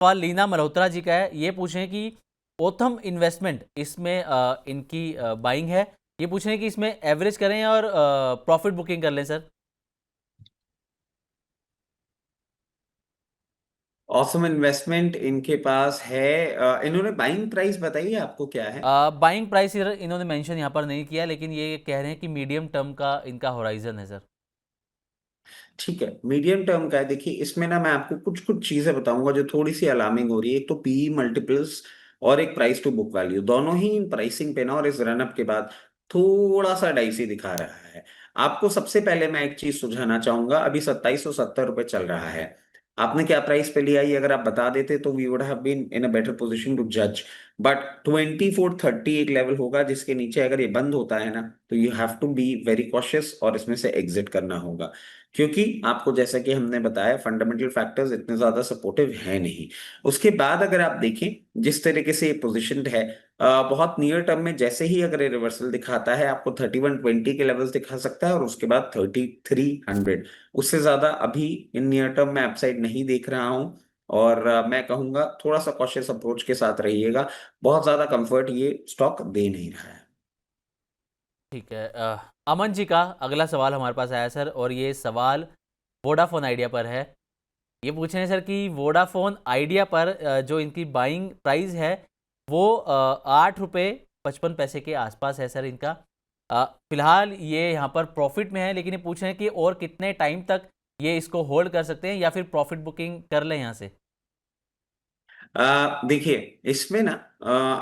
सवाल लीना मल्होत्रा जी का है। ये पूछें कि ओथम इन्वेस्टमेंट इसमें इनकी बाइंग है। ये पूछ रहे हैं कि इसमें एवरेज करें और प्रॉफिट बुकिंग कर लें सर। ऑसम इन्वेस्टमेंट इनके पास है। इन्होंने बाइंग प्राइस बताइए आपको क्या है। बाइंग प्राइस इन्होंने मेंशन यहाँ पर नहीं किया, लेकिन ये कह रहे हैं कि मीडियम टर्म का इनका होराइजन है सर। ठीक है, मीडियम टर्म का है। देखिए इसमें ना मैं आपको कुछ कुछ चीजें बताऊंगा जो थोड़ी सी अलार्मिंग हो रही है। एक तो पीई मल्टीपल्स और एक प्राइस टू बुक वैल्यू, दोनों ही इन प्राइसिंग पे ना और इस रनअप के बाद थोड़ा सा डाइसी दिखा रहा है। आपको सबसे पहले मैं एक चीज सुझाना चाहूंगा, अभी 2770 रुपये चल रहा है। आपने क्या प्राइस पे लिया, ये अगर आप बता देते तो we would have been in a better position to जज। बट 2430 एक लेवल होगा जिसके नीचे अगर ये बंद होता है ना, तो you have to be very cautious और इसमें से एग्जिट करना होगा। क्योंकि आपको जैसा कि हमने बताया फंडामेंटल फैक्टर्स इतने ज्यादा सपोर्टिव है नहीं। उसके बाद अगर आप देखें जिस तरीके से ये पोजिशनड है, बहुत नियर टर्म में जैसे ही अगर ये रिवर्सल दिखाता है आपको 3120 के लेवल्स दिखा सकता है और उसके बाद 3300। उससे ज्यादा अभी इन नियर टर्म में अपसाइड नहीं देख रहा हूं। और मैं कहूंगा थोड़ा सा कॉशियस अप्रोच के साथ रहिएगा। बहुत ज्यादा कंफर्ट ये स्टॉक दे नहीं रहा है। ठीक है। अमन जी का अगला सवाल हमारे पास आया सर, और ये सवाल वोडाफोन आइडिया पर है। ये पूछ रहे हैं सर कि वोडाफोन आइडिया पर जो इनकी बाइंग प्राइस है वो 8 रुपये 55 पैसे के आसपास है सर इनका। फिलहाल ये यहाँ पर प्रॉफिट में है, लेकिन ये पूछ रहे हैं कि और कितने टाइम तक ये इसको होल्ड कर सकते हैं या फिर प्रॉफिट बुकिंग कर लें यहाँ से। देखिए इसमें ना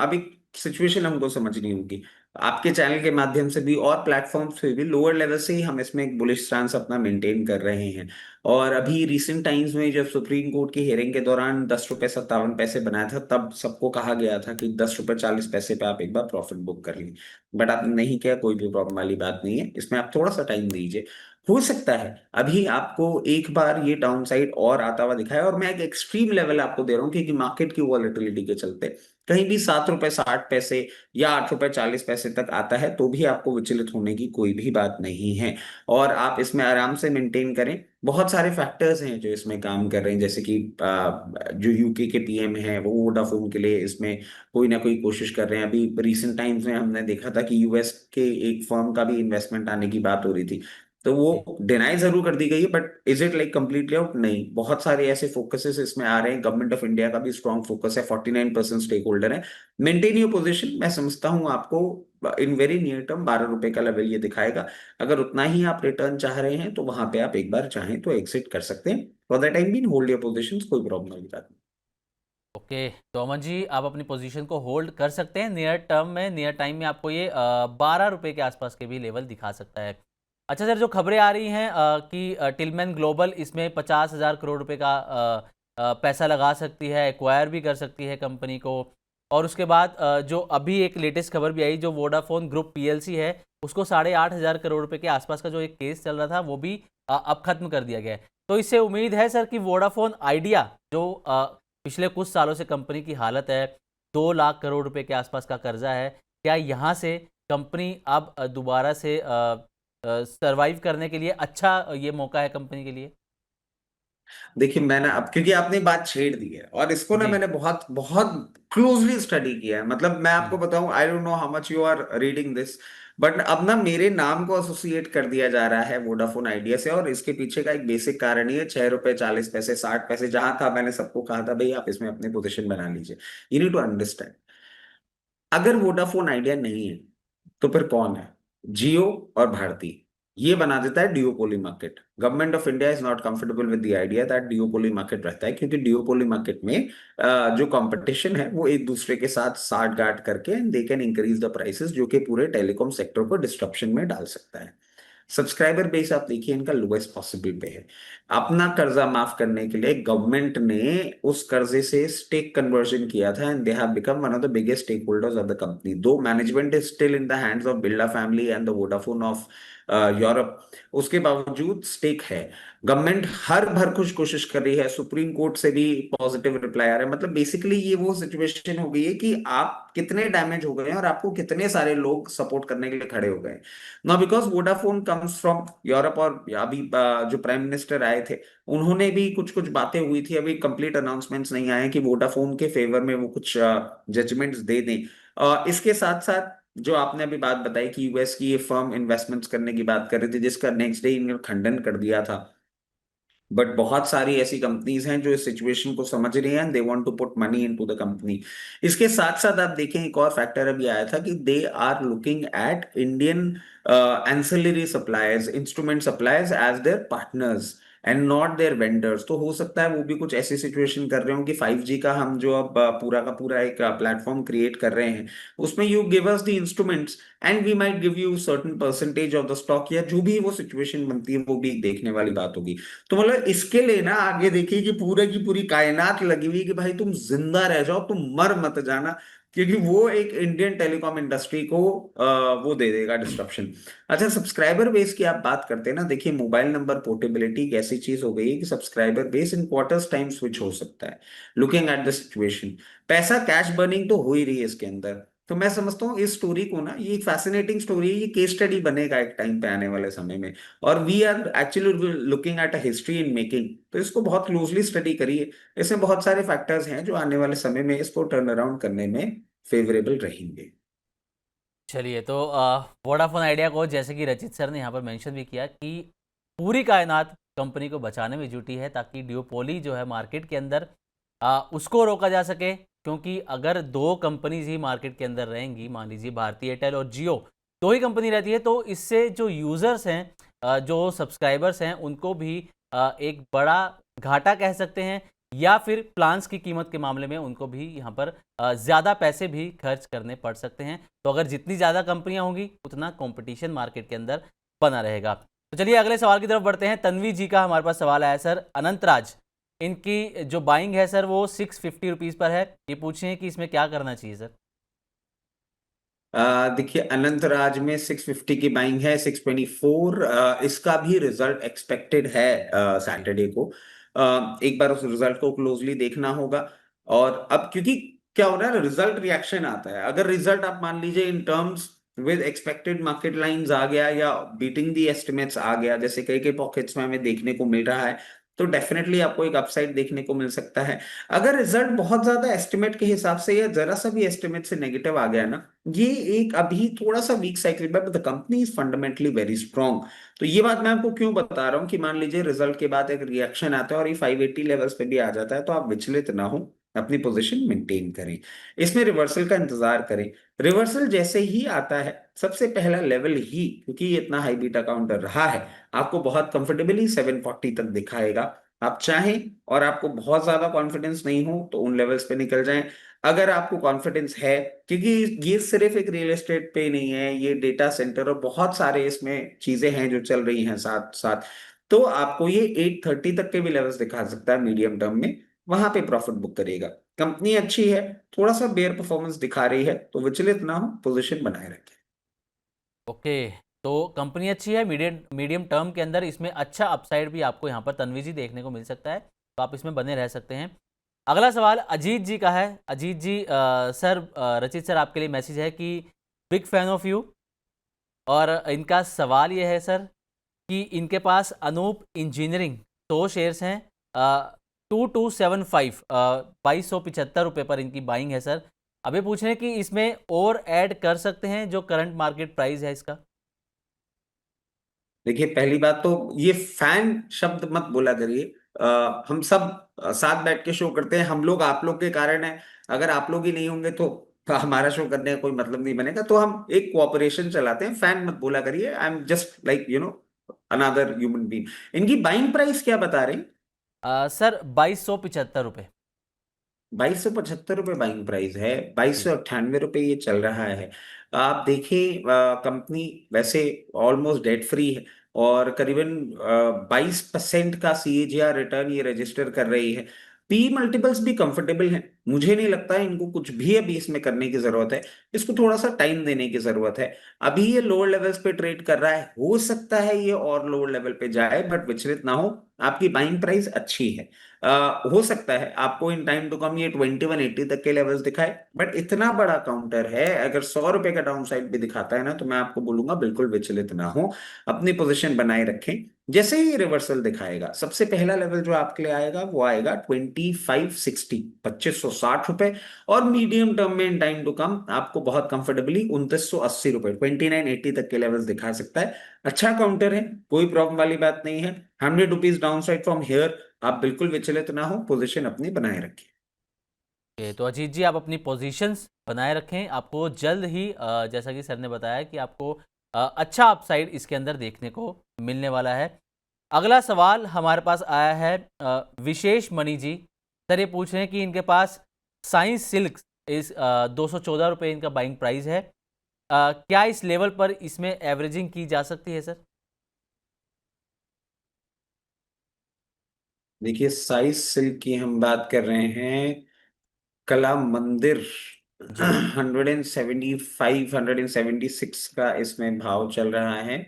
अभी सिचुएशन हमको समझनी होगी। आपके चैनल के माध्यम से भी और प्लेटफॉर्म्स पे भी लोअर लेवल से ही हम इसमें एक बुलिश स्टांस अपना मेंटेन कर रहे हैं। और अभी रिसेंट टाइम्स में जब सुप्रीम कोर्ट की हियरिंग के दौरान 10 रुपये 57 पैसे बनाया था तब सबको कहा गया था कि 10 रुपये 40 पैसे पे आप एक बार प्रॉफिट बुक कर लीजिए। बट आपने नहीं किया, कोई भी प्रॉब्लम वाली बात नहीं है, इसमें आप थोड़ा सा टाइम दीजिए। हो सकता है अभी आपको एक बार ये डाउन साइड और आता हुआ दिखाए। और मैं एक एक्सट्रीम लेवल आपको दे रहा हूँ क्योंकि मार्केट की वॉलेटिलिटी के चलते कहीं भी 7 रुपये 60 पैसे या 8 रुपये 40 पैसे तक आता है तो भी आपको विचलित होने की कोई भी बात नहीं है। और आप इसमें आराम से मेंटेन करें। बहुत सारे फैक्टर्स हैं जो इसमें काम कर रहे हैं, जैसे कि जो यूके के पीएम हैं वो वोडाफोन के लिए इसमें कोई ना कोई कोशिश कर रहे हैं। अभी रिसेंट टाइम्स में हमने देखा था कि यूएस के एक फर्म का भी इन्वेस्टमेंट आने की बात हो रही थी। तो जी। वो डिनाई जरूर कर दी गई है, but is it like completely out? नहीं, बहुत सारे ऐसे फोकसेस इसमें आ रहे हैं। गवर्नमेंट ऑफ इंडिया का भी स्ट्रॉन्ग फोकस है, 49% स्टेक होल्डर है। Maintain your position. मैं समझता हूं आपको इन वेरी नियर टर्म 12 रुपए का लेवल ये दिखाएगा। अगर उतना ही आप रिटर्न चाह रहे हैं तो वहां पे आप एक बार चाहें तो एग्जिट कर सकते हैं। For the time being hold your position, कोई प्रॉब्लम वाली बात नहीं। ओके, तो अमन जी आप अपनी पोजीशन को होल्ड कर सकते हैं। नियर टर्म में, नियर टाइम में आपको ये 12 रुपये के आसपास के भी लेवल दिखा सकता है। अच्छा सर, जो खबरें आ रही हैं कि टिलमैन ग्लोबल इसमें 50,000 करोड़ रुपए का पैसा लगा सकती है, एक्वायर भी कर सकती है कंपनी को। और उसके बाद जो अभी एक लेटेस्ट खबर भी आई, जो वोडाफोन ग्रुप पीएलसी है उसको 8,500 करोड़ रुपए के आसपास का जो एक केस चल रहा था वो भी अब खत्म कर दिया गया है। तो इससे उम्मीद है सर कि वोडाफोन आइडिया जो पिछले कुछ सालों से कंपनी की हालत है, 2 लाख करोड़ रुपए के आसपास का कर्जा है, क्या यहाँ से कंपनी अब दोबारा से सरवाइव करने के लिए अच्छा ये मौका है कंपनी के लिए? देखिए मैं ना अब क्योंकि आपने बात छेड़ दी है और इसको ना जी। मैंने बहुत बहुत क्लोजली स्टडी किया है। मतलब मैं आपको हम्म। बताऊं, I don't know how much you are reading this, but अब ना मेरे नाम को एसोसिएट कर दिया जा रहा है वोडाफोन आइडिया से। और इसके पीछे का एक बेसिक कारण ही है, 6 रुपए 40 पैसे 60 पैसे जहां था मैंने सबको कहा था भाई आप इसमें अपनी पोजीशन बना लीजिए। यू नीड टू अंडरस्टैंड, अगर वोडाफोन आइडिया नहीं है तो फिर कौन है? जियो और भारती। ये बना देता है डिओपोली market. Government of India is not comfortable with the idea that डिओपोली market रहता है, क्योंकि डिओपोली मार्केट में जो कंपटीशन है वो एक दूसरे के साथ साठ गांठ करके they can increase the prices, जो कि पूरे टेलीकॉम सेक्टर को डिस्ट्रप्शन में डाल सकता है। सब्सक्राइबर बेस आप देखिए इनका लोएस्ट पॉसिबल पे है। अपना कर्जा माफ करने के लिए गवर्नमेंट ने उस कर्जे से स्टेक कन्वर्जन किया था and they have become one of the biggest stake holders of the company. Though management is still in the hands of Birla family and the Vodafone of Europe, उसके बावजूद स्टेक है। Government हर भर कुछ कोशिश कर रही है, सुप्रीम कोर्ट से भी पॉजिटिव रिप्लाई आ रहा है। मतलब बेसिकली ये वो सिचुएशन हो गई है कि आप कितने डैमेज हो गए हैं और आपको कितने सारे लोग सपोर्ट करने के लिए खड़े हो गए। ना because Vodafone comes from Europe, और अभी जो प्राइम मिनिस्टर आए थे उन्होंने भी कुछ कुछ बातें हुई थी, अभी कंप्लीट अनाउंसमेंट्स नहीं आए कि वोडाफोन के फेवर में वो कुछ जजमेंट्स दे दें। इसके साथ साथ जो आपने अभी बात बताई कि यूएस की ये फर्म इन्वेस्टमेंट्स करने की बात कर रही थी, जिसका नेक्स्ट डे इन्होंने खंडन कर दिया था। बट बहुत सारी ऐसी कंपनीज हैं जो इस सिचुएशन को समझ रही हैं, they want to put money into the company. इसके साथ साथ आप देखें एक और फैक्टर अभी आया था कि they are looking at Indian ancillary suppliers, instrument suppliers as their partners and not their vendors. तो हो सकता है वो भी कुछ ऐसी सिचुएशन कर रहे हो कि 5G का हम जो अब पूरा का पूरा एक प्लेटफॉर्म क्रिएट कर रहे हैं, उसमें you give us the instruments and we might give you certain percentage of the stock, या जो भी वो सिचुएशन बनती है वो भी देखने वाली बात होगी। तो मतलब इसके लिए ना आगे देखिए कि पूरे की पूरी कायनात लगी हुई है कि भाई तुम जिंदा रह जाओ, तुम मर मत जाना, क्योंकि वो एक इंडियन टेलीकॉम इंडस्ट्री को वो दे देगा डिस्ट्रप्शन। अच्छा, सब्सक्राइबर बेस की आप बात करते हैं ना, देखिए मोबाइल नंबर पोर्टेबिलिटी एक ऐसी चीज हो गई है कि subscriber base in quarters time switch हो सकता है, लुकिंग एट द सिचुएशन। पैसा कैश बर्निंग तो हो ही रही है इसके अंदर। तो मैं समझता हूँ इस स्टोरी को ना, ये एक फैसिनेटिंग स्टोरी है, ये केस स्टडी बनेगा एक टाइम पे आने वाले समय में। और we are actually looking at a history in making, तो इसको बहुत क्लोजली स्टडी करिए। इसमें बहुत सारे फैक्टर्स हैं जो आने वाले समय में इसको टर्न अराउंड करने में फेवरेबल रहेंगे। चलिए, तो वोडाफोन आइडिया को जैसे कि रचित सर ने यहाँ पर मेंशन भी किया कि पूरी कायनात कंपनी को बचाने में जुटी है ताकि ड्यूपोली जो है मार्केट के अंदर उसको रोका जा सके। क्योंकि अगर दो कंपनीज ही मार्केट के अंदर रहेंगी, मान लीजिए भारती एयरटेल और जियो, दो ही कंपनी रहती है, तो इससे जो यूज़र्स हैं, जो सब्सक्राइबर्स हैं, उनको भी एक बड़ा घाटा कह सकते हैं, या फिर प्लान्स की कीमत के मामले में उनको भी यहाँ पर ज़्यादा पैसे भी खर्च करने पड़ सकते हैं। तो अगर जितनी ज़्यादा कंपनियां होंगी उतना कंपटीशन मार्केट के अंदर बना रहेगा। तो चलिए अगले सवाल की तरफ बढ़ते हैं। तन्वी जी का हमारे पास सवाल आया सर, अनंतराज, इनकी जो बाइंग है सर वो 650 रुपीज़ पर है। ये पूछे हैं कि इसमें क्या करना चाहिए सर। देखिए अनंत राज में 650 की बाइंग है, 624 इसका भी रिजल्ट एक्सपेक्टेड है जी। सैटरडे को। एक बार उस रिजल्ट को क्लोजली देखना होगा। और अब क्योंकि क्या हो रहा है, रिजल्ट रिएक्शन आता है, अगर रिजल्ट आप मान लीजिए in terms with expected market lines आ गया या बीटिंग दी एस्टिमेट्स आ गया, जैसे कई कई पॉकेट्स में हमें देखने को मिल रहा है, तो डेफिनेटली आपको एक अपसाइड देखने को मिल सकता है। अगर रिजल्ट बहुत ज्यादा एस्टिमेट के हिसाब से या जरा सा भी एस्टिमेट से नेगेटिव आ गया ना, ये एक अभी थोड़ा सा weak cycle, but the company is fundamentally very strong. तो ये बात मैं आपको क्यों बता रहा हूँ कि मान लीजिए रिजल्ट के बाद एक रिएक्शन आता है और ये 580 लेवल्स पे भी आ जाता है, तो आप विचलित ना हो, अपनी पोजीशन मेंटेन करें, इसमें रिवर्सल का इंतजार करें। रिवर्सल जैसे ही आता है, सबसे पहला लेवल ही, क्योंकि ये इतना हाई बीटा काउंटर रहा है, आपको बहुत कंफर्टेबली 740 तक दिखाएगा। आप चाहें और आपको बहुत ज्यादा कॉन्फिडेंस नहीं हो तो उन लेवल्स पे निकल जाएं। अगर आपको कॉन्फिडेंस है, क्योंकि ये सिर्फ एक रियल एस्टेट पे नहीं है, ये डेटा सेंटर और बहुत सारे इसमें चीजें हैं जो चल रही हैं साथ साथ, तो आपको ये 830 तक के भी लेवल्स दिखा सकता है मीडियम टर्म में। वहां पे प्रॉफिट बुक करिएगा। कंपनी अच्छी है, थोड़ा सा बेयर परफॉर्मेंस दिखा रही है, तो विचलित ना हो, पोजीशन बनाए रखें। ओके, तो कंपनी अच्छी है, मीडियम मीडियम टर्म के अंदर इसमें अच्छा अपसाइड भी आपको यहाँ पर तन्वी जी देखने को मिल सकता है, तो आप इसमें बने रह सकते हैं। अगला सवाल अजीत जी का है। अजीत जी, सर, रचित सर आपके लिए मैसेज है कि बिग फैन ऑफ यू, और इनका सवाल ये है सर कि इनके पास अनूप इंजीनियरिंग 100 शेयर्स हैं, 2275, 2275 रुपये पर इनकी बाइंग है सर। अब ये पूछ रहे हैं कि इसमें और ऐड कर सकते हैं जो करंट मार्केट प्राइस है इसका। देखिए पहली बात तो ये फैन शब्द मत बोला करिए। हम सब साथ बैठ के शो करते हैं, हम लोग आप लोग के कारण है। अगर आप लोग ही नहीं होंगे तो हमारा शो करने का कोई मतलब नहीं बनेगा। तो हम एक कोऑपरेशन चलाते हैं, फैन मत बोला करिए। I am just like another human being. इनकी बाइंग प्राइस क्या बता रहे हैं? सर 2275 रुपये। 2275 रुपये बाइंग प्राइस है, बाईस जी। सौ अट्ठानवे रुपये ये चल रहा है। आप देखिए कंपनी वैसे ऑलमोस्ट डेट फ्री है और करीबन 22% का CAGR रिटर्न ये रजिस्टर कर रही है। पी मल्टीपल्स भी कंफर्टेबल हैं, मुझे नहीं लगता है इनको कुछ भी अभी इसमें करने की जरूरत है। इसको थोड़ा सा टाइम देने की जरूरत है। अभी ये लोअर लेवल्स पे ट्रेड कर रहा है, हो सकता है ये और लोअर लेवल पे जाए, बट विचलित ना हो। आपकी बाइंग प्राइस अच्छी है। हो सकता है आपको इन टाइम टू कम ये 2180 तक के लेवल्स दिखाए, बट इतना बड़ा काउंटर है, अगर 100 रुपए का डाउन साइड भी दिखाता है ना, तो मैं आपको बोलूंगा बिल्कुल विचलित ना हो, अपनी पोजीशन बनाए रखें। जैसे ही रिवर्सल दिखाएगा, सबसे पहला लेवल जो आपके लिए आएगा वो आएगा 2560, 2560 रुपए। और मीडियम टर्म में इन टाइम टू कम आपको बहुत कंफर्टेबली 2980 रुपए, 2980 तक के लेवल्स दिखा सकता है। अच्छा काउंटर है, कोई प्रॉब्लम वाली बात नहीं है। 100 rupees down side from here, आप बिल्कुल विचलित ना हो, पोजिशन अपनी बनाए रखिए। तो अजीत जी, आप अपनी पोजीशंस बनाए रखें। आपको जल्द ही जैसा कि सर ने बताया कि आपको अच्छा अपसाइड इसके अंदर देखने को मिलने वाला है। अगला सवाल हमारे पास आया है विशेष मणि जी। सर ये पूछ रहे हैं कि इनके पास साइंस सिल्क इस 214 रुपये इनका बाइंग प्राइस है। क्या इस लेवल पर इसमें एवरेजिंग की जा सकती है सर? देखिए, साइज सिल्क की हम बात कर रहे हैं, कला मंदिर। जी। 175, 176 का इसमें भाव चल रहा है।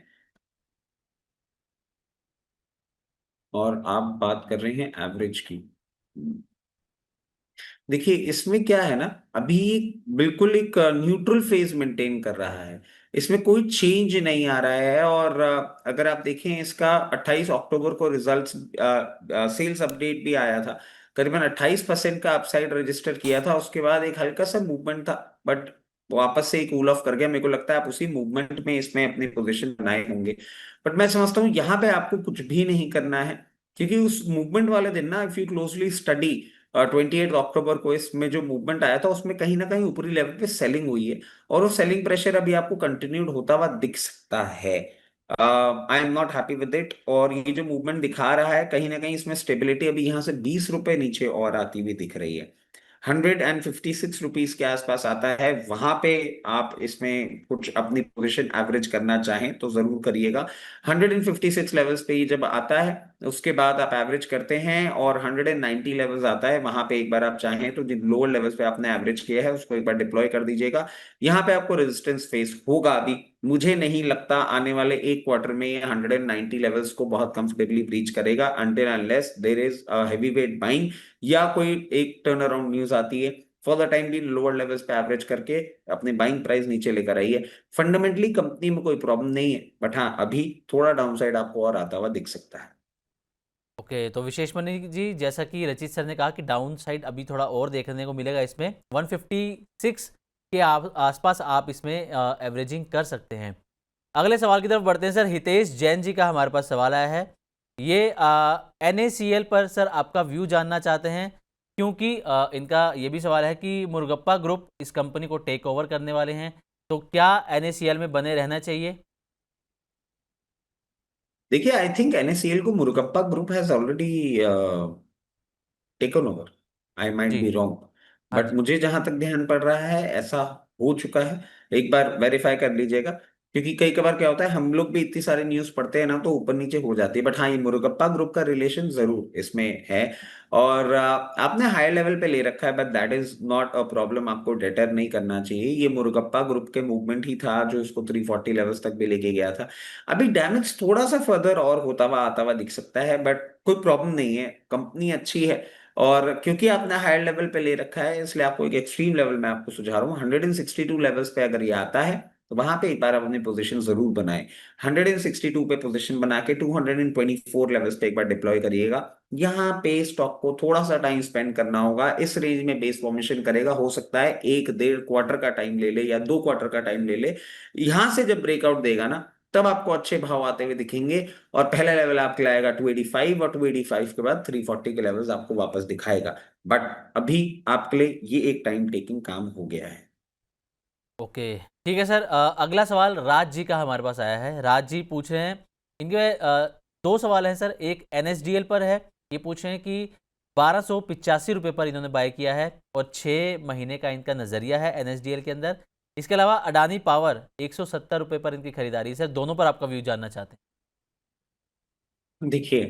और आप बात कर रहे हैं एवरेज की। देखिए, इसमें क्या है ना, अभी बिल्कुल एक न्यूट्रल फेज मेंटेन कर रहा है। इसमें कोई चेंज नहीं आ रहा है। और अगर आप देखें, इसका 28 अक्टूबर को रिजल्ट्स, सेल्स अपडेट भी आया था। करीबन 28% का अपसाइड रजिस्टर किया था, उसके बाद एक हल्का सा मूवमेंट था, बट वापस से एक कूल ऑफ कर गया। मेरे को लगता है आप उसी मूवमेंट में इसमें अपनी पोजीशन बनाए होंगे। बट मैं समझता हूँ यहाँ पे आपको कुछ भी नहीं करना है, क्योंकि उस मूवमेंट वाले दिन ना, इफ यू क्लोजली स्टडी, 28 अक्टूबर को इसमें जो मूवमेंट आया था, उसमें कहीं ना कहीं ऊपरी लेवल पे सेलिंग हुई है। और वो सेलिंग प्रेशर अभी आपको कंटिन्यूड होता हुआ दिख सकता है। I am not happy with it. और ये जो मूवमेंट दिखा रहा है, कहीं ना कहीं इसमें स्टेबिलिटी अभी यहाँ से 20 रुपए नीचे और आती हुई दिख रही है। 156 रुपीज के आसपास आता है, वहां पे आप इसमें कुछ अपनी पोजीशन एवरेज करना चाहें तो जरूर करिएगा। 156 लेवल्स पे ही जब आता है, उसके बाद आप एवरेज करते हैं, और 190 लेवल्स आता है, वहां पे एक बार आप चाहें तो जिन लोअर लेवल्स पे आपने एवरेज किया है उसको एक बार डिप्लॉय कर दीजिएगा। यहाँ पे आपको रेजिस्टेंस फेस होगा अभी। मुझे नहीं लगता आने वाले एक क्वार्टर में ये 190 लेवल्स को बहुत कंफर्टेबली ब्रीच करेगा, until unless there is heavy weight buying, या कोई एक टर्न अराउंड न्यूज आती है। फॉर द टाइम भी लोअर लेवल्स पे एवरेज करके अपनी बाइंग प्राइस नीचे लेकर आइए। फंडामेंटली कंपनी में कोई प्रॉब्लम नहीं है, बट हाँ, अभी थोड़ा डाउनसाइड आपको और आता हुआ दिख सकता है। ओके, तो विशेष मणि जी, जैसा कि रचित सर ने कहा कि डाउन साइड अभी थोड़ा और देखने को मिलेगा इसमें, 156 के आसपास आप इसमें एवरेजिंग कर सकते हैं। अगले सवाल की तरफ बढ़ते हैं सर। हितेश जैन जी का हमारे पास सवाल आया है। ये NACL पर सर आपका व्यू जानना चाहते हैं, क्योंकि इनका ये भी सवाल है कि मुरुगप्पा ग्रुप इस कंपनी को टेक ओवर करने वाले हैं, तो क्या NACL में बने रहना चाहिए? देखिए, आई थिंक एनएससीएल को Murugappa group has already taken over. I might जी। बी रॉन्ग, हाँ बट जी। मुझे जहां तक ध्यान पड़ रहा है ऐसा हो चुका है। एक बार वेरीफाई कर लीजिएगा, क्योंकि कई कबार क्या होता है, हम लोग भी इतनी सारी न्यूज पढ़ते हैं ना, तो ऊपर नीचे हो जाती है। बट हाँ, ये मुरुगप्पा ग्रुप का रिलेशन जरूर इसमें है। और आपने हायर लेवल पे ले रखा है, but that is not a problem, आपको डेटर नहीं करना चाहिए। ये मुरुगप्पा ग्रुप के मूवमेंट ही था जो इसको 340 लेवल्स तक भी लेके गया था। अभी डैमेज थोड़ा सा फर्दर और होता हुआ आता हुआ दिख सकता है, बट कोई प्रॉब्लम नहीं है, कंपनी अच्छी है। और क्योंकि आपने हायर लेवल पे ले रखा है, इसलिए आपको एक एक्सट्रीम लेवल मैं आपको सुझा रहा हूँ। 162 लेवल्स पे अगर ये आता है, तो वहां पे एक बार आप अपनी पोजीशन जरूर बनाए। 162 पे पोजीशन बना के 224 लेवल्स पे एक बार डिप्लॉय करिएगा। यहाँ पे स्टॉक को थोड़ा सा टाइम स्पेंड करना होगा। इस रेंज में बेस फॉर्मेशन करेगा, हो सकता है 1-1.5 क्वार्टर का टाइम ले ले, या 2 क्वार्टर का टाइम ले ले। यहां से जब ब्रेकआउट देगा ना, तब आपको अच्छे भाव आते हुए दिखेंगे। और पहला लेवल आपके लाएगा 285, और 285 के बाद 340 के लेवल्स आपको वापस दिखाएगा। बट अभी आपके लिए ये एक टाइम टेकिंग काम हो गया है। ओके, ठीक है सर। अगला सवाल राज जी का हमारे पास आया है। राज जी पूछ रहे हैं, इनके दो सवाल हैं सर। एक NSDL पर है। ये पूछ रहे हैं कि 1285 रुपये पर इन्होंने बाय किया है, और 6 महीने का इनका नज़रिया है NSDL के अंदर। इसके अलावा अडानी पावर 170 रुपये पर इनकी खरीदारी है। सर दोनों पर आपका व्यू जानना चाहते देखिए,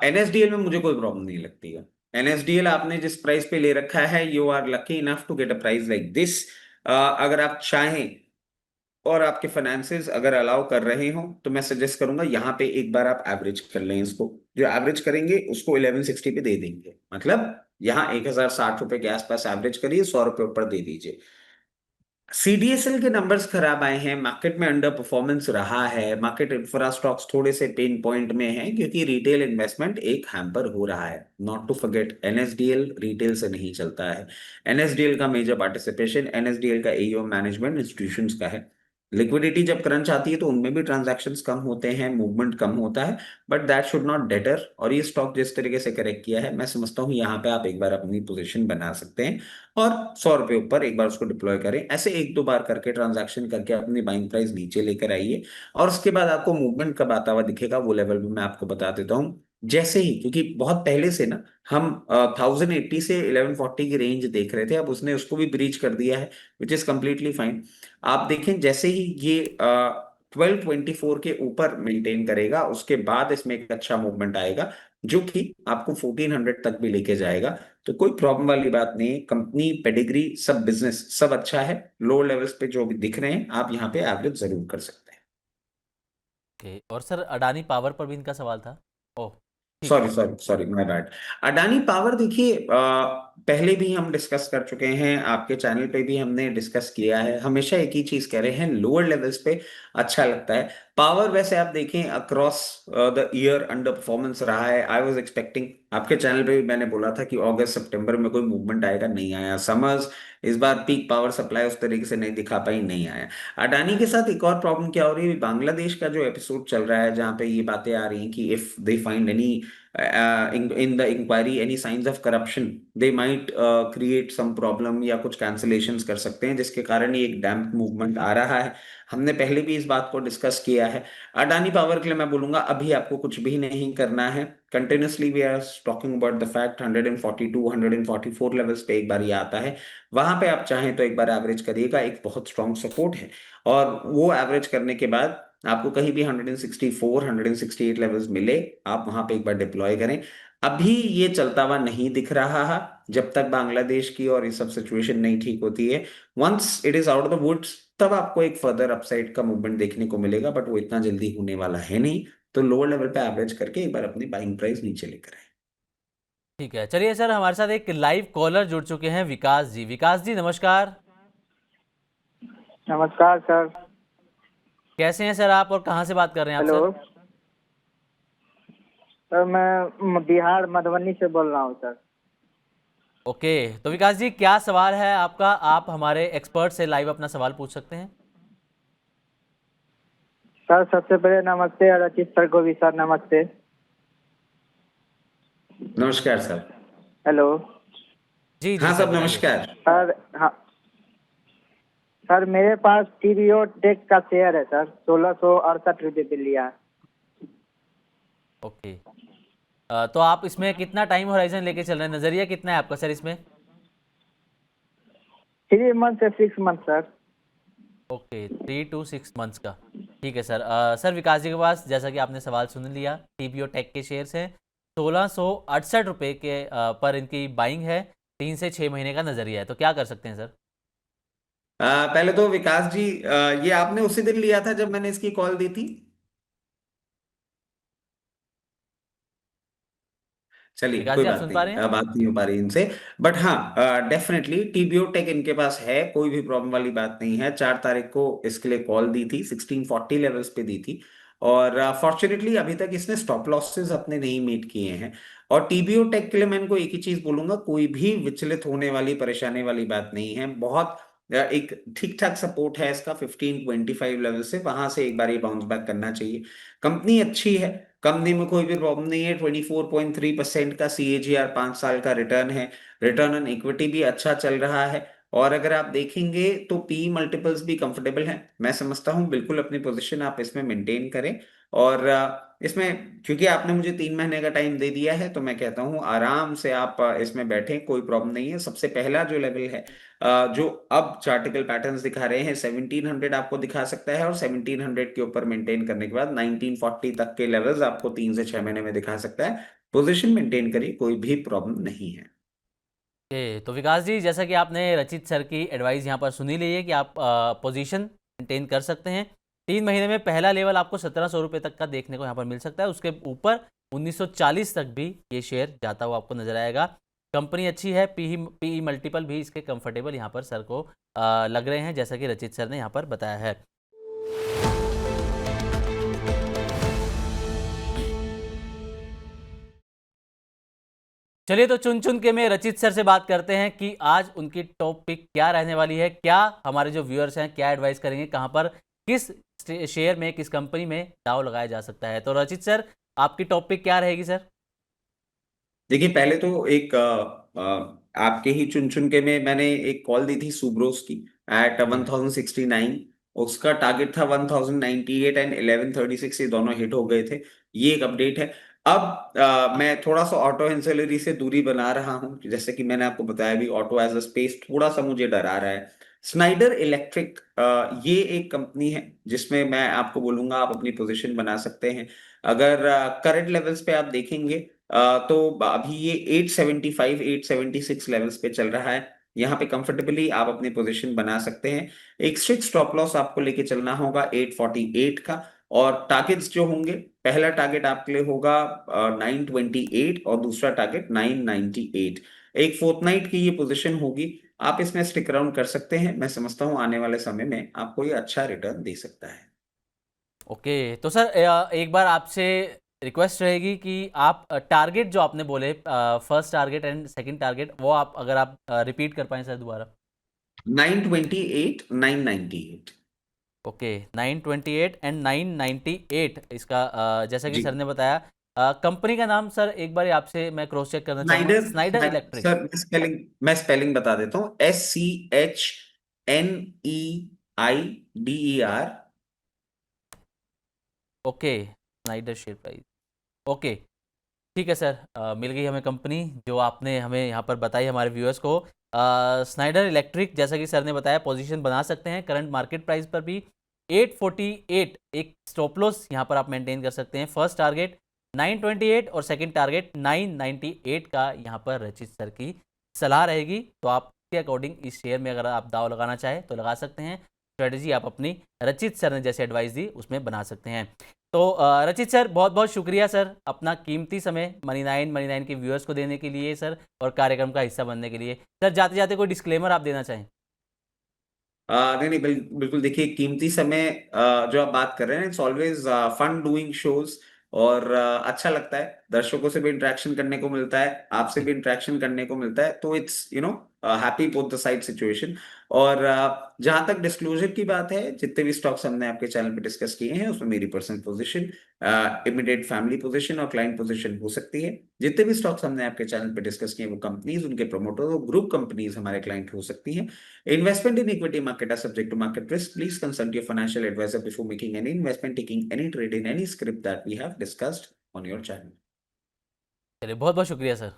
एनएसडीएल में मुझे कोई प्रॉब्लम नहीं लगती है। एनएसडीएल आपने जिस प्राइस पे ले रखा है, you are lucky enough to get a price like this. अगर आप चाहें और आपके फाइनेंसेस अगर अलाउ कर रहे हो तो मैं सजेस्ट करूंगा यहाँ पे एक बार आप एवरेज कर लें इसको। जो एवरेज करेंगे उसको 1160 पे दे देंगे, मतलब यहाँ 1060 रुपए के आसपास एवरेज करिए, 100 रुपए ऊपर दे दीजिए। सीडीएसएल के नंबर्स खराब आए हैं, मार्केट में अंडर परफॉर्मेंस रहा है, मार्केट इंफ्रा स्टॉक्स थोड़े से पेन पॉइंट में हैं क्योंकि रिटेल इन्वेस्टमेंट एक हैम्पर हो रहा है। Not to forget, NSDL retail से नहीं चलता है। एनएसडीएल का मेजर पार्टिसिपेशन, एनएसडीएल का एईओ मैनेजमेंट इंस्टीट्यूशंस का है। लिक्विडिटी जब क्रंच आती है तो उनमें भी ट्रांजैक्शंस कम होते हैं, मूवमेंट कम होता है, but that should not debtor. और ये स्टॉक जिस तरीके से करेक्ट किया है, मैं समझता हूँ यहाँ पे आप एक बार अपनी पोजीशन बना सकते हैं और 100 रुपए ऊपर एक बार उसको डिप्लॉय करें। ऐसे एक दो बार करके ट्रांजैक्शन करके अपनी बाइंग प्राइस नीचे लेकर आइए, और उसके बाद आपको मूवमेंट कब आता हुआ दिखेगा वो लेवल भी मैं आपको बता देता हूँ। जैसे ही, क्योंकि बहुत पहले से ना हम 1080 से 1140 की रेंज देख रहे थे, अब उसने उसको भी ब्रीच कर दिया है, विच इज कंप्लीटली फाइन। आप देखें जैसे ही ये 1224 के ऊपर मेंटेन करेगा, उसके बाद इसमें एक अच्छा मूवमेंट आएगा जो कि आपको 1400 तक भी लेके जाएगा। तो कोई प्रॉब्लम वाली बात नहीं है, कंपनी पेडिग्री सब बिजनेस सब अच्छा है। लोअर लेवल्स पे जो भी दिख रहे हैं आप यहाँ पे एवरेज जरूर कर सकते हैं। ओके, और सर अडानी पावर पर भी इनका सवाल था। ओह, ठीक है। Sorry sorry sorry, my bad. Adani power देखिए, पहले भी हम डिस्कस कर चुके हैं, आपके चैनल पे भी हमने डिस्कस किया है, हमेशा एक ही चीज कह रहे हैं, लोअर लेवल्स पे अच्छा लगता है। पावर वैसे आप देखें across the year under performance रहा है। आई वाज एक्सपेक्टिंग, आपके चैनल पे भी मैंने बोला था कि अगस्त सितंबर में कोई मूवमेंट आएगा, नहीं आया। समर्स इस बार पीक पावर सप्लाई उस तरीके से नहीं दिखा पाई, नहीं आया। अडानी के साथ एक और प्रॉब्लम क्या हो रही है, बांग्लादेश का जो एपिसोड चल रहा है जहां पे ये बातें आ रही हैं कि if they find any in the inquiry any signs of corruption, they might create some problem या कुछ cancellations कर सकते हैं, जिसके कारण ये एक डैम्प मूवमेंट आ रहा है। हमने पहले भी इस बात को डिस्कस किया है। अडानी पावर के लिए मैं बोलूंगा अभी आपको कुछ भी नहीं करना है। Continuously we are talking about the fact 142 144 levels पे एक बार ये आता है, वहां पे आप चाहें तो एक बार एवरेज करिएगा, एक बहुत स्ट्रॉन्ग सपोर्ट है। और वो एवरेज करने के बाद आपको कहीं भी 164 168 लेवल्स मिले, आप वहां पे एक बार डिप्लॉय करें। अभी ये चलता हुआ नहीं दिख रहा है, जब तक बांग्लादेश की और ये सब सिचुएशन नहीं ठीक होती है। Once it is out of the woods, तब आपको एक फर्दर अपसाइड का मूवमेंट देखने को मिलेगा, बट वो इतना जल्दी होने वाला है नहीं। तो लोअर लेवल पे एवरेज करके एक बार अपनी बाइंग प्राइस नीचे लेकर आए। ठीक है, चलिए सर, हमारे साथ एक लाइव कॉलर जुड़ चुके हैं, विकास जी। विकास जी नमस्कार। नमस्कार सर। कैसे हैं सर आप, और कहाँ से बात कर रहे हैं आप हेलो सर? सर, मैं बिहार मधुबनी से बोल रहा हूँ सर। ओके, तो विकास जी क्या सवाल है आपका, आप हमारे एक्सपर्ट से लाइव अपना सवाल पूछ सकते हैं। सर सबसे पहले नमस्ते, और रचित सर को भी सर नमस्ते। नमस्कार सर। हेलो जी जी हाँ सर, सब बताइए। नमस्कार। सर। हाँ सर, मेरे पास टीवीओ टेक का शेयर है सर, 1668 रुपये पे लिया है। ओके, तो आप इसमें कितना टाइम होराइजन लेके चल रहे हैं, नजरिया कितना है आपका सर इसमें? 3 मंथ से 6 month sir. Okay, 3 to 6 months का। ठीक है सर। सर विकास जी के पास, जैसा कि आपने सवाल सुन लिया, टीबीओ टेक के शेयर्स हैं, 1668 रुपये के पर इनकी बाइंग है, 3 से 6 महीने का नजरिया है, तो क्या कर सकते हैं सर? पहले तो विकास जी, ये आपने उसी दिन लिया था जब मैंने इसकी कॉल दी थी? चलिए विकास कोई जी आप बात सुन पा नहीं, रहे हैं? बात नहीं हो पा रही इनसे। बट हाँ, डेफिनेटली टीबीओ टेक इनके पास है, कोई भी प्रॉब्लम वाली बात नहीं है। 4 तारीख को इसके लिए कॉल दी थी, 1640 लेवल्स पे दी थी, और फॉर्चुनेटली अभी तक इसने स्टॉप लॉसेस अपने नहीं मीट किए हैं। और टीबीओ टेक के लिए मैं इनको एक ही चीज बोलूंगा, कोई भी विचलित होने वाली परेशानी वाली बात नहीं है। बहुत एक ठीक ठाक सपोर्ट है इसका 1525 लेवल से, वहां से एक बार ये बाउंस बैक करना चाहिए। कंपनी अच्छी है, कंपनी में कोई भी प्रॉब्लम नहीं है। 24.3% का CAGR 5 साल का रिटर्न है। रिटर्न ऑन इक्विटी भी अच्छा चल रहा है। और अगर आप देखेंगे तो पी मल्टीपल्स भी कंफर्टेबल हैं। मैं समझता हूं बिल्कुल अपनी पोजीशन आप इसमें मेंटेन करें। और इसमें क्योंकि आपने मुझे 3 महीने का टाइम दे दिया है, तो मैं कहता हूं आराम से आप इसमें बैठें, कोई प्रॉब्लम नहीं है। सबसे पहला जो लेवल है, जो अब चार्टिकल पैटर्न्स दिखा रहे हैं, 1700 आपको दिखा सकता है, और 1700 के ऊपर मेंटेन करने के बाद 1940 तक के लेवल्स आपको 3 से 6 महीने में दिखा सकता है। पोजीशन मेंटेन करिए, कोई भी प्रॉब्लम नहीं है। ओके, तो विकास जी, जैसा कि आपने रचित सर की एडवाइस यहाँ पर सुनी ली है कि आप पोजीशन मेंटेन कर सकते हैं। 3 महीने में पहला लेवल आपको 1700 रुपये तक का देखने को यहाँ पर मिल सकता है। उसके ऊपर 1940 तक भी ये शेयर जाता हुआ आपको नजर आएगा। कंपनी अच्छी है, पीई मल्टीपल भी इसके कंफर्टेबल यहाँ पर सर को लग रहे हैं, जैसा कि रचित सर ने यहाँ पर बताया है। चलिए, तो चुन चुन के में रचित सर से बात करते हैं कि आज उनकी टॉप पिक क्या रहने वाली है, क्या हमारे जो व्यूअर्स हैं क्या एडवाइस करेंगे, कहां पर किस शेयर में, किस कंपनी में दाव लगाया जा सकता है। तो रचित सर, आपकी टॉप पिक क्या रहेगी सर? देखिए, पहले तो एक आपके ही चुन चुन के में मैंने एक कॉल दी थी सुब्रोस की एट जी 1069। उसका टारगेट था 1098 एंड 1136, ये दोनों हिट हो गए थे। ये एक अपडेट है। अब मैं थोड़ा सा ऑटो एंसिलरी से दूरी बना रहा हूं, जैसे कि मैंने आपको बताया भी, ऑटो एज अ स्पेस थोड़ा सा मुझे डरा रहा है। स्नाइडर इलेक्ट्रिक, ये एक कंपनी है जिसमें मैं आपको बोलूंगा आप अपनी पोजीशन बना सकते हैं। अगर करंट लेवल्स पे आप देखेंगे तो अभी ये 875 876 लेवल्स पे चल रहा है। यहाँ पे कंफर्टेबली आप अपनी पोजीशन बना सकते हैं। एक स्ट्रिक्ट स्टॉप लॉस आपको लेके चलना होगा 848 का। और टारगेट्स जो होंगे, पहला टारगेट आपके लिए होगा 928 और दूसरा टारगेट 998। एक फोर्टनाइट की ये पोजीशन होगी। आप इसमें स्टिक अराउंड कर सकते हैं। मैं समझता हूँ आने वाले समय में आपको ये अच्छा रिटर्न दे सकता है। ओके, तो सर एक बार आपसे रिक्वेस्ट रहेगी कि आप टारगेट जो आपने बोले, first target and second target, वो आप अगर आप रिपीट कर पाएँ सर दोबारा। 928 998। ओके, 928 एंड 998 इसका जैसा कि जी। सर ने बताया। कंपनी का नाम सर एक बार आपसे मैं क्रॉस चेक करना चाहूँगा, स्नाइडर, स्नाइडर इलेक्ट्रिक। सर मैं स्पेलिंग बता देता हूँ। SCHNEIDER। Okay, Snyder share price. Okay, ठीक है सर, मिल गई हमें कंपनी जो आपने हमें यहाँ पर बताई हमारे व्यूअर्स को। स्नाइडर इलेक्ट्रिक, जैसा कि सर ने बताया, पोजीशन बना सकते हैं करंट मार्केट प्राइस पर भी। 848 एक स्टॉप लॉस यहाँ पर आप मेंटेन कर सकते हैं। फर्स्ट टारगेट 928 और सेकंड टारगेट 998 का यहाँ पर रचित सर की सलाह रहेगी। तो आपके अकॉर्डिंग इस शेयर में अगर आप दाव लगाना चाहें तो लगा सकते हैं। स्ट्रेटजी आप अपनी रचित सर ने जैसे एडवाइस दी उसमें बना सकते हैं। तो रचित सर, बहुत बहुत शुक्रिया सर, अपना कीमती समय मनी नाइन के व्यूअर्स को देने के लिए सर, और कार्यक्रम का हिस्सा बनने के लिए। सर, जाते जाते कोई डिस्क्लेमर आप देना चाहें? नहीं नहीं, बिल्कुल। देखिए, कीमती समय जो आप बात कर रहे हैं, it's always fun doing shows. और अच्छा लगता है, दर्शकों से भी इंटरेक्शन करने को मिलता है, आपसे भी इंटरेक्शन करने को मिलता है। तो it's happy both the side situation. और जहां तक डिस्क्लोजर की बात है, जितने भी स्टॉक्स हमने आपके चैनल पे डिस्कस किए हैं उसमें मेरी personal position, immediate family position और क्लाइंट पोजीशन हो सकती है। जितने भी स्टॉक्स हमने आपके चैनल पे डिस्कस किए वो कंपनीज, उनके प्रोमोटर और ग्रुप कंपनीज हमारे क्लाइंट हो सकती हैं। Investment in equity market are subject to market risk. Please consult your financial advisor before making any investment, taking any trade in any script that we have discussed on your channel. चलिए, बहुत बहुत शुक्रिया sir.